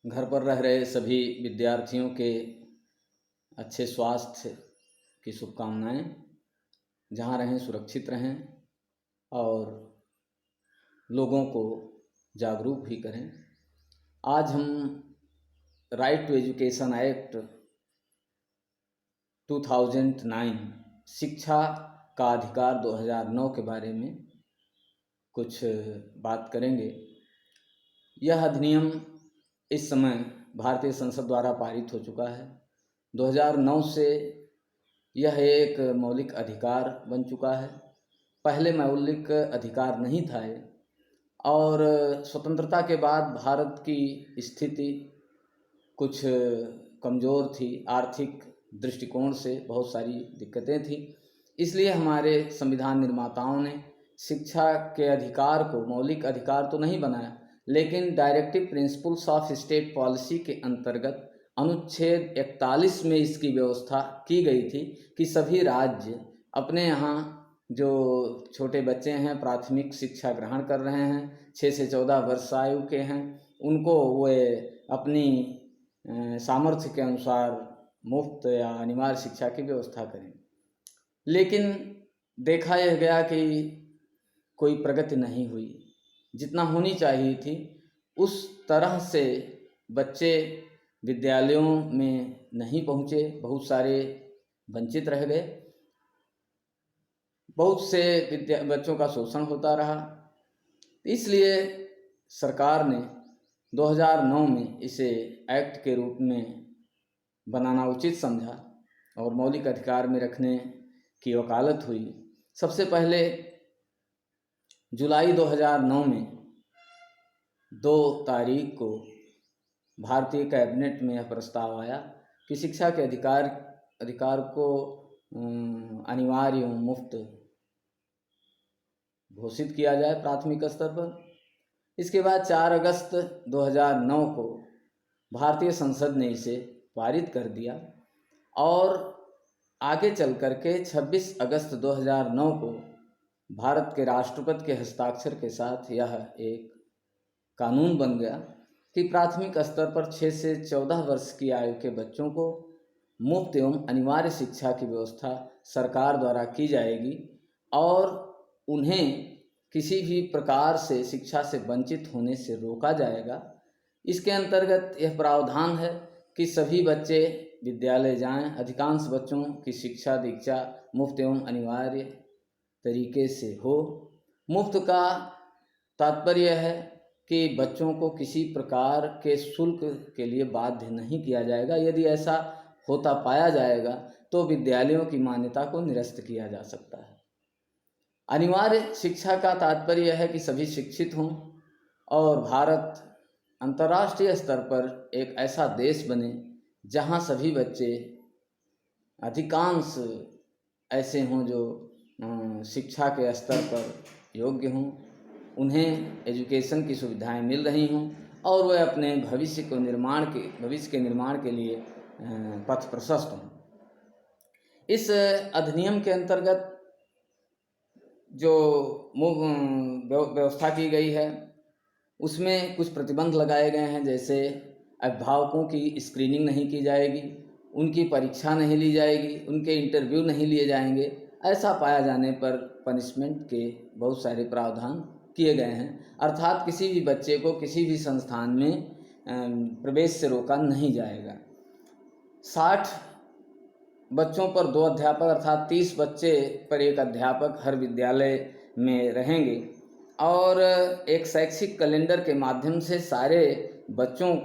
घर पर रह रहे सभी विद्यार्थियों के अच्छे स्वास्थ्य की शुभकामनाएं। जहाँ रहें सुरक्षित रहें और लोगों को जागरूक भी करें। आज हम राइट टू एजुकेशन एक्ट 2009 शिक्षा का अधिकार 2009 के बारे में कुछ बात करेंगे। यह अधिनियम इस समय भारतीय संसद द्वारा पारित हो चुका है। 2009 से यह एक मौलिक अधिकार बन चुका है। पहले मौलिक अधिकार नहीं था ये, और स्वतंत्रता के बाद भारत की स्थिति कुछ कमज़ोर थी। आर्थिक दृष्टिकोण से बहुत सारी दिक्कतें थी। इसलिए हमारे संविधान निर्माताओं ने शिक्षा के अधिकार को मौलिक अधिकार तो नहीं बनाया, लेकिन directive principles of state policy के अंतर्गत अनुच्छेद 41 में इसकी व्यवस्था की गई थी कि सभी राज्य अपने यहाँ जो छोटे बच्चे हैं, प्राथमिक शिक्षा ग्रहण कर रहे हैं, 6 से 14 वर्ष आयु के हैं, उनको वे अपनी सामर्थ्य के अनुसार मुफ्त या अनिवार्य शिक्षा की व्यवस्था करें। लेकिन देखा यह गया कि कोई प्रगति नहीं हुई। जितना होनी चाहिए थी उस तरह से बच्चे विद्यालयों में नहीं पहुँचे। बहुत सारे वंचित रह गए। बहुत से बच्चों का शोषण होता रहा। इसलिए सरकार ने 2009 में इसे एक्ट के रूप में बनाना उचित समझा और मौलिक अधिकार में रखने की वकालत हुई। सबसे पहले जुलाई 2009 में 2 तारीख को भारतीय कैबिनेट में यह प्रस्ताव आया कि शिक्षा के अधिकार को अनिवार्य एवं मुफ्त घोषित किया जाए प्राथमिक स्तर पर। इसके बाद 4 अगस्त 2009 को भारतीय संसद ने इसे पारित कर दिया और आगे चल कर के 26 अगस्त 2009 को भारत के राष्ट्रपति के हस्ताक्षर के साथ यह एक कानून बन गया कि प्राथमिक स्तर पर 6 से 14 वर्ष की आयु के बच्चों को मुफ्त एवं अनिवार्य शिक्षा की व्यवस्था सरकार द्वारा की जाएगी और उन्हें किसी भी प्रकार से शिक्षा से वंचित होने से रोका जाएगा। इसके अंतर्गत यह प्रावधान है कि सभी बच्चे विद्यालय जाएं। अधिकांश बच्चों की शिक्षा दीक्षा मुफ्त एवं अनिवार्य तरीके से हो। मुफ्त का तात्पर्य है कि बच्चों को किसी प्रकार के शुल्क के लिए बाध्य नहीं किया जाएगा। यदि ऐसा होता पाया जाएगा तो विद्यालयों की मान्यता को निरस्त किया जा सकता है। अनिवार्य शिक्षा का तात्पर्य है कि सभी शिक्षित हों और भारत अंतर्राष्ट्रीय स्तर पर एक ऐसा देश बने जहां सभी बच्चे, अधिकांश ऐसे हों जो शिक्षा के स्तर पर योग्य हों, उन्हें एजुकेशन की सुविधाएं मिल रही हों और वे अपने भविष्य के निर्माण के लिए पथ प्रशस्त हों। इस अधिनियम के अंतर्गत जो व्यवस्था की गई है उसमें कुछ प्रतिबंध लगाए गए हैं। जैसे अभिभावकों की स्क्रीनिंग नहीं की जाएगी, उनकी परीक्षा नहीं ली जाएगी, उनके इंटरव्यू नहीं लिए जाएंगे। ऐसा पाया जाने पर पनिशमेंट के बहुत सारे प्रावधान किए गए हैं। अर्थात किसी भी बच्चे को किसी भी संस्थान में प्रवेश से रोका नहीं जाएगा। 60 बच्चों पर 2 अध्यापक अर्थात 30 बच्चे पर एक अध्यापक हर विद्यालय में रहेंगे और एक शैक्षिक कैलेंडर के माध्यम से सारे बच्चों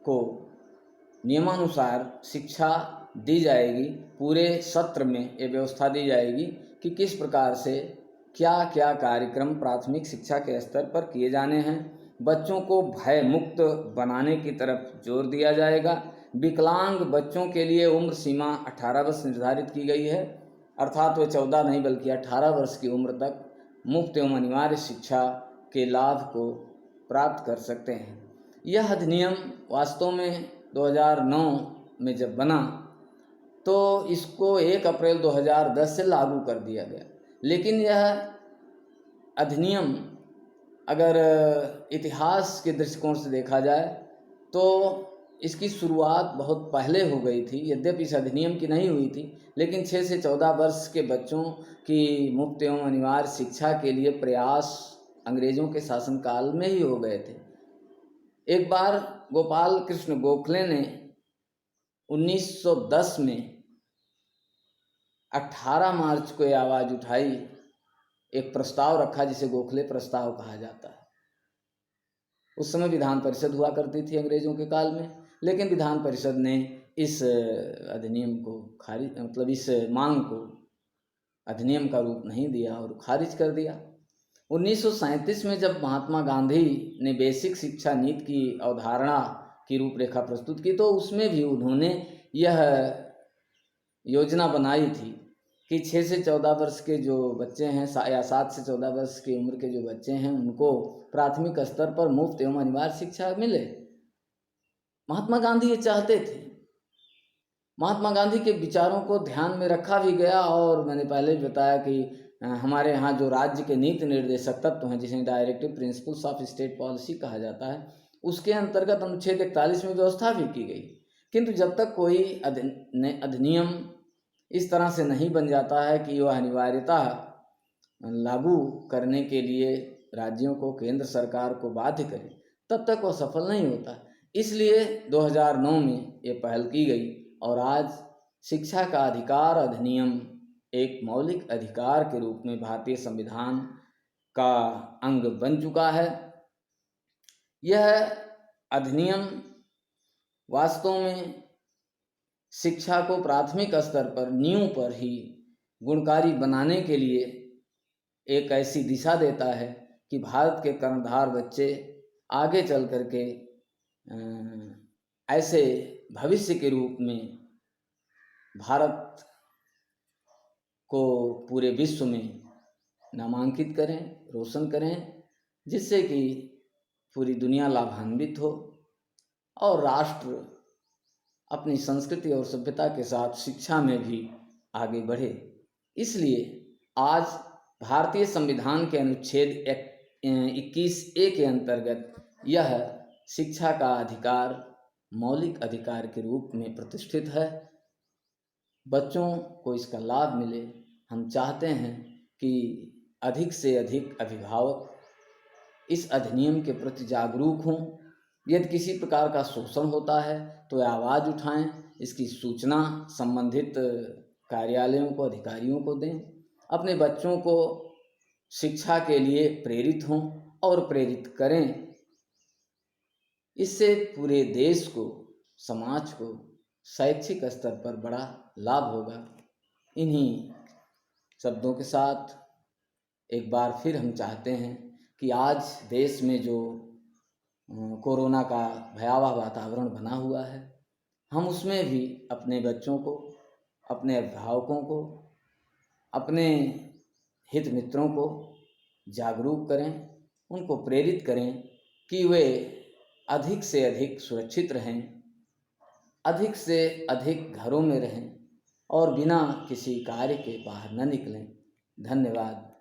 को नियमानुसार शिक्षा दी जाएगी। पूरे सत्र में ये व्यवस्था दी जाएगी कि किस प्रकार से क्या क्या कार्यक्रम प्राथमिक शिक्षा के स्तर पर किए जाने हैं। बच्चों को भय मुक्त बनाने की तरफ जोर दिया जाएगा। विकलांग बच्चों के लिए उम्र सीमा 18 वर्ष निर्धारित की गई है, अर्थात वे 14 नहीं बल्कि 18 वर्ष की उम्र तक मुफ्त एवं अनिवार्य शिक्षा के लाभ को प्राप्त कर सकते हैं। यह अधिनियम वास्तव में 2009 में जब बना तो इसको 1 अप्रैल 2010 से लागू कर दिया गया। लेकिन यह अधिनियम अगर इतिहास के दृष्टिकोण से देखा जाए तो इसकी शुरुआत बहुत पहले हो गई थी, यद्यपि इस अधिनियम की नहीं हुई थी, लेकिन 6 से 14 वर्ष के बच्चों की मुफ्त एवं अनिवार्य शिक्षा के लिए प्रयास अंग्रेज़ों के शासनकाल में ही हो गए थे। एक बार गोपाल कृष्ण गोखले ने 1910 में 18 मार्च को ये आवाज़ उठाई, एक प्रस्ताव रखा जिसे गोखले प्रस्ताव कहा जाता है। उस समय विधान परिषद हुआ करती थी अंग्रेज़ों के काल में, लेकिन विधान परिषद ने इस अधिनियम को खारिज, मतलब इस मांग को अधिनियम का रूप नहीं दिया और खारिज कर दिया। 1937 में जब महात्मा गांधी ने बेसिक शिक्षा नीति की अवधारणा की रूपरेखा प्रस्तुत की, तो उसमें भी उन्होंने यह योजना बनाई थी कि 6 से 14 वर्ष के जो बच्चे हैं या 7 से 14 वर्ष की उम्र के जो बच्चे हैं उनको प्राथमिक स्तर पर मुफ्त एवं अनिवार्य शिक्षा मिले। महात्मा गांधी ये चाहते थे। महात्मा गांधी के विचारों को ध्यान में रखा भी गया, और मैंने पहले भी बताया कि हमारे यहाँ जो राज्य के नीति निर्देशक तत्व हैं, जिसे directive principles of state policy कहा जाता है, उसके अंतर्गत अनुच्छेद 41 में व्यवस्था भी की गई। किंतु जब तक कोई अधिनियम इस तरह से नहीं बन जाता है कि वह अनिवार्यता लागू करने के लिए राज्यों को, केंद्र सरकार को बाध्य करे, तब तक वह सफल नहीं होता। इसलिए 2009 में ये पहल की गई और आज शिक्षा का अधिकार अधिनियम एक मौलिक अधिकार के रूप में भारतीय संविधान का अंग बन चुका है। यह अधिनियम वास्तव में शिक्षा को प्राथमिक स्तर पर, नींव पर ही गुणकारी बनाने के लिए एक ऐसी दिशा देता है कि भारत के कर्णधार बच्चे आगे चल कर के ऐसे भविष्य के रूप में भारत को पूरे विश्व में नामांकित करें, रोशन करें, जिससे कि पूरी दुनिया लाभान्वित हो और राष्ट्र अपनी संस्कृति और सभ्यता के साथ शिक्षा में भी आगे बढ़े। इसलिए आज भारतीय संविधान के अनुच्छेद 21A के अंतर्गत यह शिक्षा का अधिकार मौलिक अधिकार के रूप में प्रतिष्ठित है। बच्चों को इसका लाभ मिले। हम चाहते हैं कि अधिक से अधिक अभिभावक इस अधिनियम के प्रति जागरूक हों। यदि किसी प्रकार का शोषण होता है तो आवाज़ उठाएं, इसकी सूचना संबंधित कार्यालयों को, अधिकारियों को दें, अपने बच्चों को शिक्षा के लिए प्रेरित हों और प्रेरित करें। इससे पूरे देश को, समाज को शैक्षिक स्तर पर बड़ा लाभ होगा। इन्हीं शब्दों के साथ एक बार फिर हम चाहते हैं कि आज देश में जो कोरोना का भयावह वातावरण बना हुआ है, हम उसमें भी अपने बच्चों को, अपने अभिभावकों को, अपने हित मित्रों को जागरूक करें, उनको प्रेरित करें कि वे अधिक से अधिक सुरक्षित रहें, अधिक से अधिक घरों में रहें और बिना किसी कार्य के बाहर न निकलें। धन्यवाद।